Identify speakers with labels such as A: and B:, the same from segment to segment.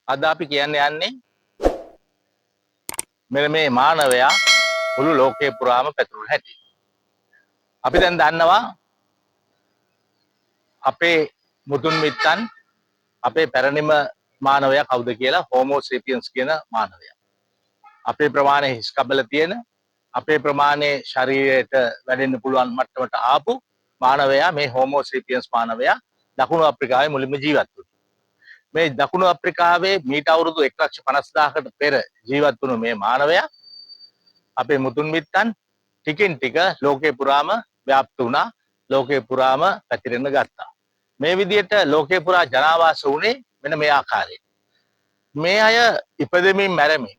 A: අද අපි කියන්න යන්නේ මෙන්න මේ මානවයා මුළු ලෝකේ පුරාම පැතුරුන හැටි. අපි දැන් දන්නවා අපේ මුතුන් මිත්තන් අපේ පැරණිම මානවයා කවුද කියලා හෝමෝ සේපියන්ස් කියන මානවයා. අපේ ප්‍රමාණය හිස් කබල තියෙන අපේ ප්‍රමාණය ශරීරයට වැඩෙන්න පුළුවන් මට්ටමට ආපු මානවයා මේ හෝමෝ සේපියන්ස් මානවයා දකුණු අප්‍රිකාවේ මුලින්ම ජීවත් වුණා. මේ දකුණු අප්‍රිකාවේ මීට අවුරුදු 1,50,000කට පෙර ජීවත් වුණු මේ මානවයා අපේ මුතුන් මිත්තන් ටිකින් ටික ලෝකේ පුරාම ව්‍යාප්ත වුණා. ලෝකේ පුරාම පැතිරෙන්න ගත්තා. මේ විදිහට ලෝකේ පුරා ජනාවාස වුණේ මෙන්න මේ ආකාරයෙන්. මේ අය ඉපදෙමින් මැරෙමින්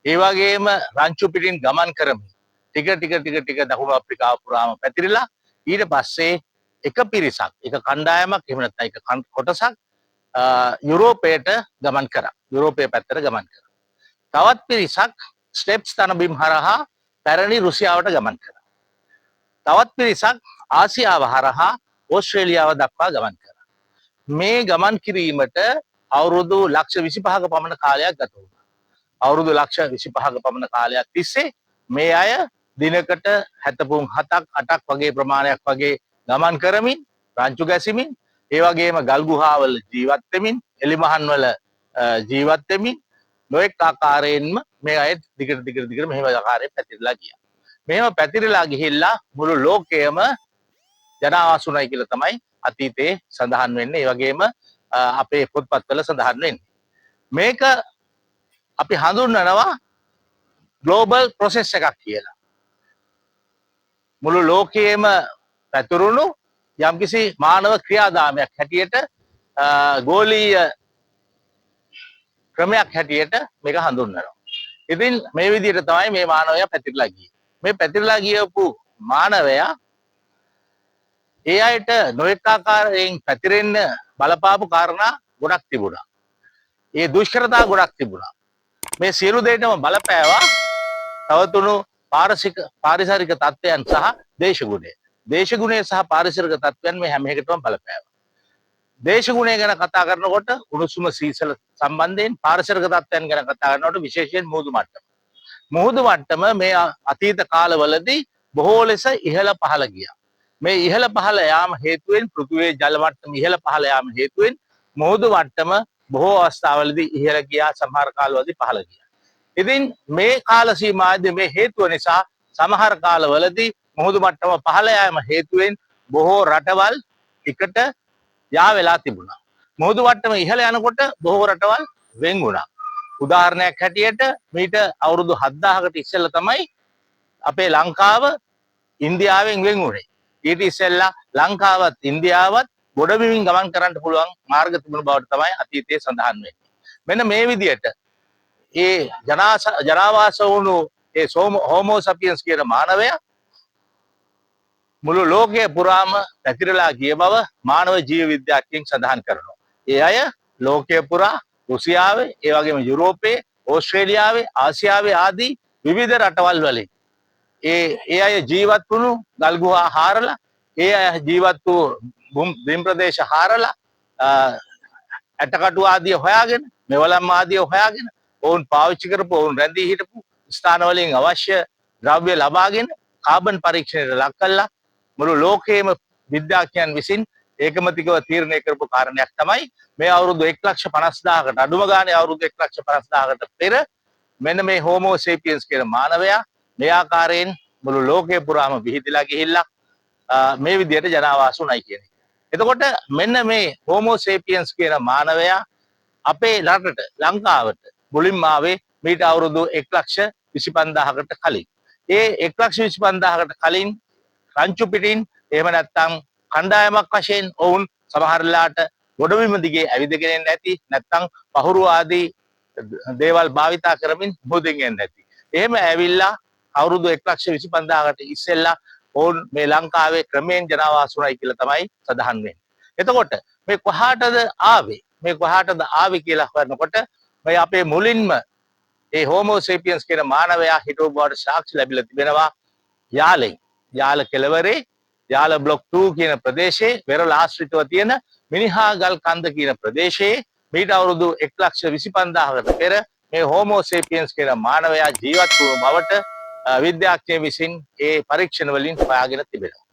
A: ඒ වගේම රංචු පිටින් ගමන් කරමින් ටික දකුණු අප්‍රිකාව පුරාම පැතිරිලා ඊට පස්සේ එක පිරිසක් එක කණ්ඩායමක් එහෙම නැත්නම් එක කොටසක් යුරෝපයට ගමන් කරා. යුරෝපයේ පැත්තට ගමන් කරා. තවත් පිරිසක් ස්ටෙප්ස් තනබිම් හරහා පැරණි රුසියාවට ගමන් කරා. තවත් පිරිසක් ආසියාව හරහා ඕස්ට්‍රේලියාව දක්වා ගමන් කරා. මේ ගමන් කිරීමට අවුරුදු ලක්ෂ 25ක පමණ කාලයක් ගත වුණා. අවුරුදු ලක්ෂ 25ක පමණ කාලයක් තිස්සේ මේ අය දිනකට 7ක් 8ක් වගේ ප්‍රමාණයක් වගේ ගමන් කරමින් රංචු ගැසිමින් ඒ වගේම ගල් ගුහාවල ජීවත් වෙමින් එලිමහන් වල ජීවත් වෙමින් නොඑක ආකාරයෙන්ම මේ අය දිගට මෙහෙම ආකාරයෙන් පැතිරලා ගියා. මෙහෙම පැතිරලා ගිහිල්ලා මුළු ලෝකයම ජනාවාසුණයි කියලා තමයි අතීතයේ සඳහන් වෙන්නේ. ඒ වගේම අපේ පොත්පත්වල සඳහන් වෙන්නේ. මේක අපි හඳුන්වනවා ග්ලෝබල් ප්‍රොසෙස් එකක් කියලා. මුළු ලෝකයේම පැතුරුණු යම්කිසි මානව ක්‍රියාදාමයක් හැටියට ගෝලීය ක්‍රමයක් හැටියට මේක හඳුන්වනවා. ඉතින් මේ විදිහට තමයි මේ මානවයා පැතිරලා ගියේ. මේ පැතිරලා ගියපු මානවයා ඒ අයට නොඑක ආකාරයෙන් පැතිරෙන්න බලපාපු කාරණා ගොඩක් තිබුණා. ඒ දුෂ්කරතා ගොඩක් තිබුණා. මේ සියලු දෙයටම බලපෑවා තවතුණු පාරිසරික තත්ත්වයන් සහ දේශගුණය. දේශගුණය සහ පාරිසරික තත්ත්වයන් මේ හැම එකටම බලපෑවා. දේශගුණය ගැන කතා කරනකොට උණුසුම සීසල සම්බන්ධයෙන් පාරිසරික තත්ත්වයන් ගැන කතා කරනකොට විශේෂයෙන් මුහුදු මට්ටම. මුහුදු මට්ටම මේ අතීත කාලවලදී බොහෝ ලෙස ඉහළ පහළ ගියා. මේ ඉහළ පහළ යාම හේතුවෙන් පෘථිවියේ ජල මට්ටම ඉහළ පහළ යාම හේතුවෙන් මුහුදු මට්ටම බොහෝ අවස්ථාවලදී ඉහළ ගියා, සමහර කාලවලදී පහළ ගියා. ඉතින් මේ කාල සීමාවේදී මේ හේතුව නිසා සමහර කාලවලදී මුහුදු මට්ටම පහළ යාම හේතුවෙන් බොහෝ රටවල් එකට යා වෙලා තිබුණා. මුහුදු මට්ටම ඉහළ යනකොට බොහෝ රටවල් වෙන් වුණා. උදාහරණයක් හැටියට මීට අවුරුදු 7000කට ඉස්සෙල්ලා තමයි අපේ ලංකාව ඉන්දියාවෙන් වෙන් වුණේ. ඊට ඉස්සෙල්ලා ලංකාවත් ඉන්දියාවත් ගොඩබිමින් ගමන් කරන්න පුළුවන් මාර්ග තිබුණ බවට තමයි අතීතයේ සඳහන් වෙන්නේ. මෙන්න මේ විදිහට ඒ ජනාවාස වුණු ඒ හෝමෝ සපියන්ස් කියන මානවයා මුළු ලෝකයේ පුරාම පැතිරලා ගිය බව මානව ජීව විද්‍යාඥයින් සඳහන් කරනවා. ඒ අය ලෝකයේ පුරා රුසියාවේ, ඒ වගේම යුරෝපයේ, ඕස්ට්‍රේලියාවේ, ආසියාවේ ආදී විවිධ රටවල් වලින් ඒ අය ජීවත් වුණු ගල් ගුහා හාරලා, ඒ අය ජීවත් වූ බිම් ප්‍රදේශ හාරලා, ඇටකටු ආදිය හොයාගෙන, මෙවලම් ආදිය හොයාගෙන, ඔවුන් පාවිච්චි කරපු, ඔවුන් රැඳී හිටපු ස්ථාන වලින් අවශ්‍ය ද්‍රව්‍ය ලබාගෙන කාබන් පරීක්ෂණයට ලක් කළා. මුළු ලෝකයේම විද්‍යාඥයන් විසින් ඒකමතිකව තීරණය කරපු කාරණයක් තමයි මේ අවුරුදු 1,50,000කට අඩුම ගානේ අවුරුදු 1,50,000කට පෙර මෙන්න මේ හෝමෝ සේපියන්ස් කියන මානවයා මේ ආකාරයෙන් මුළු ලෝකේ පුරාම විහිදලා ගිහිල්ලා මේ විදිහට ජනාවාස උනායි කියන එක. එතකොට මෙන්න මේ හෝමෝ සේපියන්ස් කියන මානවයා අපේ රටට ලංකාවට මුලින්ම ආවේ මීට අවුරුදු 1,25,000කට කලින්. ඒ 1,25,000කට කලින් රංචු පිටින් එහෙම නැත්නම් කණ්ඩායමක් වශයෙන් ඔවුන් සමහර වෙලාවට ගොඩබිම දිගේ ඇවිදගෙන එන්නේ නැති, නැත්නම් පහුරු ආදී දේවල් භාවිතා කරමින් මුහුදින් එන්නේ නැති. එහෙම ඇවිල්ලා අවුරුදු 1,25,000කට ඉස්සෙල්ලා ඔවුන් මේ ලංකාවේ ක්‍රමයෙන් ජනාවාස වුණයි කියලා තමයි සඳහන් වෙන්නේ. එතකොට මේ කොහාටද ආවේ? මේ කොහාටද ආවේ කියලා හොයනකොට මේ අපේ මුලින්ම ඒ හෝමෝ සේපියන්ස් කියන මානවයා හිටපු බවට සාක්ෂි ලැබිලා තිබෙනවා යාලෙන්. යාල කෙළවරේ යාල බ්ලොක් 2 කියන ප්‍රදේශයේ වෙරළ ආශ්‍රිතව තියෙන මිනිහාගල් කන්ද කියන ප්‍රදේශයේ මීට අවුරුදු 1,25,000කට පෙර මේ හෝමෝ සේපියන්ස් කියන මානවයා ජීවත් වූ බවට විද්‍යාඥයෝ විසින් ඒ පරීක්ෂණ වලින් හොයාගෙන තිබෙනවා.